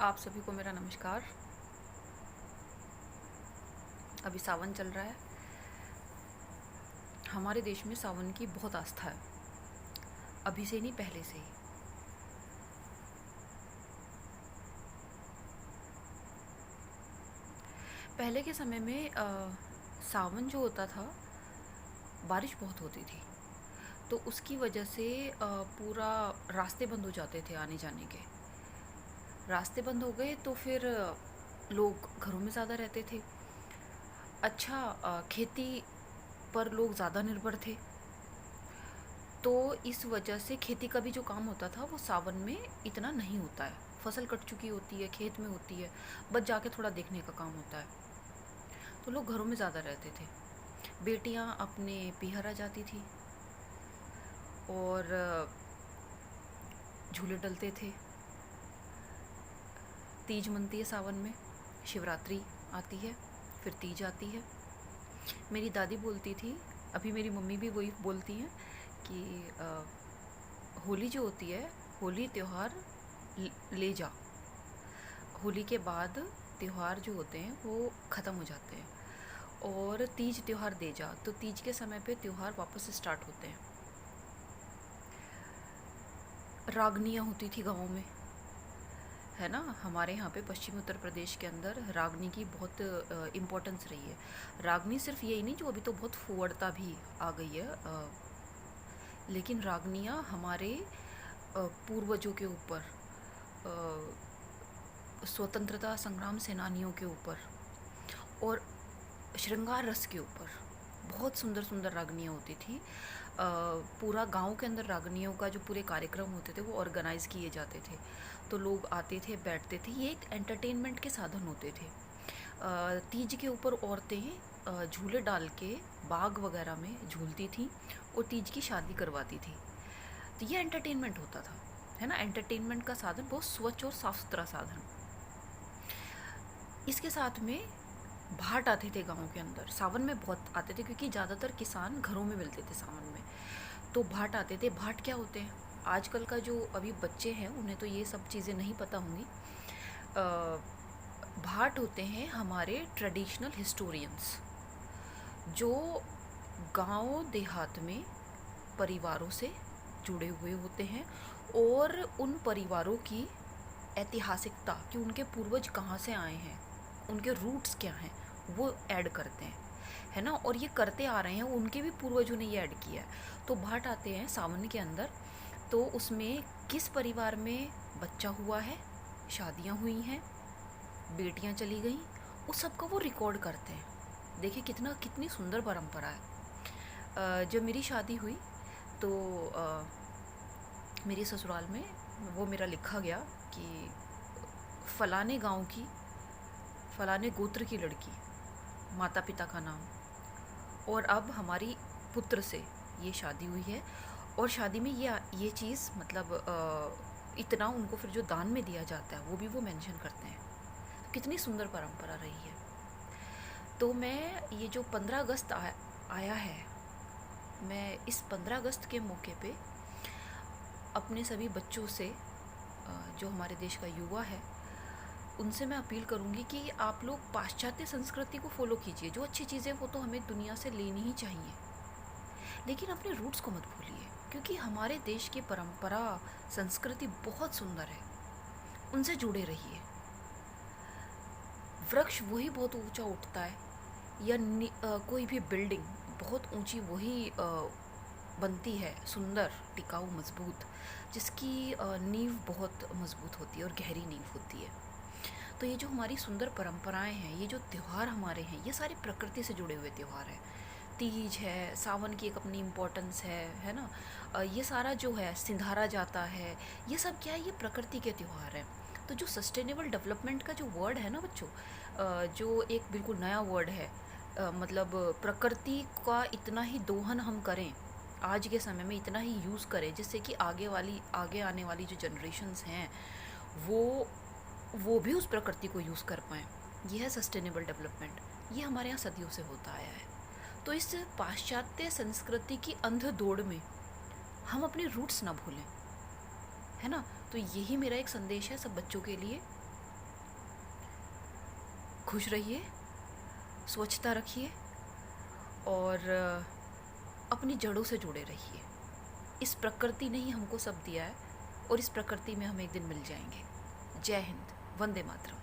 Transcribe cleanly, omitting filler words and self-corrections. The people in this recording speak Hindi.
आप सभी को मेरा नमस्कार। अभी सावन चल रहा है। हमारे देश में सावन की बहुत आस्था है, अभी से नहीं पहले से ही। पहले के समय में सावन जो होता था, बारिश बहुत होती थी, तो उसकी वजह से पूरा रास्ते बंद हो जाते थे आने जाने के। रास्ते बंद हो गए तो फिर लोग घरों में ज़्यादा रहते थे। अच्छा, खेती पर लोग ज़्यादा निर्भर थे, तो इस वजह से खेती का भी जो काम होता था वो सावन में इतना नहीं होता है। फसल कट चुकी होती है, खेत में होती है, बस जाके थोड़ा देखने का काम होता है। तो लोग घरों में ज़्यादा रहते थे। बेटियां अपने पीहर आ जाती थी और झूले डलते थे। तीज मनती है सावन में, शिवरात्रि आती है, फिर तीज आती है। मेरी दादी बोलती थी, अभी मेरी मम्मी भी वही बोलती हैं कि होली जो होती है, होली त्यौहार ले जा। होली के बाद त्यौहार जो होते हैं वो ख़त्म हो जाते हैं, और तीज त्यौहार दे जा, तो तीज के समय पे त्यौहार वापस स्टार्ट होते हैं। रागनियाँ होती थी गाँव में, है ना। हमारे यहाँ पे पश्चिमी उत्तर प्रदेश के अंदर रागनी की बहुत इम्पोर्टेंस रही है। रागनी सिर्फ यही नहीं, जो अभी तो बहुत फुअड़ता भी आ गई है, लेकिन रागनियाँ हमारे पूर्वजों के ऊपर, स्वतंत्रता संग्राम सेनानियों के ऊपर और श्रृंगार रस के ऊपर बहुत सुंदर सुंदर रागनियाँ होती थी। पूरा गांव के अंदर रागनियों का जो पूरे कार्यक्रम होते थे वो ऑर्गेनाइज़ किए जाते थे, तो लोग आते थे, बैठते थे। ये एक एंटरटेनमेंट के साधन होते थे। तीज के ऊपर औरतें झूले डाल के बाग वगैरह में झूलती थी और तीज की शादी करवाती थी। तो ये एंटरटेनमेंट होता था, है ना। एंटरटेनमेंट का साधन, बहुत स्वच्छ और साफ सुथरा साधन। इसके साथ में भाट आते थे गाँव के अंदर, सावन में बहुत आते थे, क्योंकि ज़्यादातर किसान घरों में मिलते थे सावन में। तो भाट आते थे। भाट क्या होते हैं, आजकल का जो अभी बच्चे हैं उन्हें तो ये सब चीज़ें नहीं पता होंगी। भाट होते हैं हमारे ट्रेडिशनल हिस्टोरियंस, जो गांव देहात में परिवारों से जुड़े हुए होते हैं, और उन परिवारों की ऐतिहासिकता, कि उनके पूर्वज कहाँ से आए हैं, उनके रूट्स क्या हैं, वो ऐड करते हैं, है ना। और ये करते आ रहे हैं, उनके भी पूर्वजों ने ये ऐड किया है। तो भाट आते हैं सावन के अंदर, तो उसमें किस परिवार में बच्चा हुआ है, शादियाँ हुई हैं, बेटियाँ चली गईं, उस सब का वो रिकॉर्ड करते हैं। देखिए कितनी सुंदर परंपरा है। जब मेरी शादी हुई तो मेरे ससुराल में वो मेरा लिखा गया कि फलाने गांव की, फलाने गोत्र की लड़की, माता पिता का नाम, और अब हमारी पुत्र से ये शादी हुई है, और शादी में ये चीज़, मतलब इतना उनको फिर जो दान में दिया जाता है वो भी वो मेंशन करते हैं। कितनी सुंदर परंपरा रही है। तो मैं ये जो 15 अगस्त आया है, मैं इस 15 अगस्त के मौके पे अपने सभी बच्चों से, जो हमारे देश का युवा है, उनसे मैं अपील करूँगी कि आप लोग पाश्चात्य संस्कृति को फॉलो कीजिए। जो अच्छी चीज़ें वो तो हमें दुनिया से लेनी ही चाहिए, लेकिन अपने रूट्स को मत भूलिए, क्योंकि हमारे देश की परंपरा संस्कृति बहुत सुंदर है, उनसे जुड़े रहिए। वृक्ष वही बहुत ऊंचा उठता है, या कोई भी बिल्डिंग बहुत ऊंची वही बनती है, सुंदर, टिकाऊ, मजबूत, जिसकी नींव बहुत मजबूत होती है और गहरी नींव होती है। तो ये जो हमारी सुंदर परंपराएं हैं, ये जो त्यौहार हमारे हैं, ये सारे प्रकृति से जुड़े हुए त्यौहार हैं। तीज है, सावन की एक अपनी इम्पोर्टेंस है ना। ये सारा जो है, सिंधारा जाता है, ये सब क्या है, ये प्रकृति के त्यौहार हैं। तो जो सस्टेनेबल डेवलपमेंट का जो वर्ड है ना बच्चों, जो एक बिल्कुल नया वर्ड है, मतलब प्रकृति का इतना ही दोहन हम करें, आज के समय में इतना ही यूज़ करें, जिससे कि आगे आने वाली जो जनरेशन्स हैं वो भी उस प्रकृति को यूज़ कर पाएँ। यह है सस्टेनेबल डेवलपमेंट। ये हमारे यहाँ सदियों से होता आया है। तो इस पाश्चात्य संस्कृति की अंध दौड़ में हम अपने रूट्स ना भूलें, है ना। तो यही मेरा एक संदेश है सब बच्चों के लिए, खुश रहिए, स्वच्छता रखिए और अपनी जड़ों से जुड़े रहिए। इस प्रकृति ने ही हमको सब दिया है और इस प्रकृति में हम एक दिन मिल जाएंगे। जय हिंद, वंदे मातरम।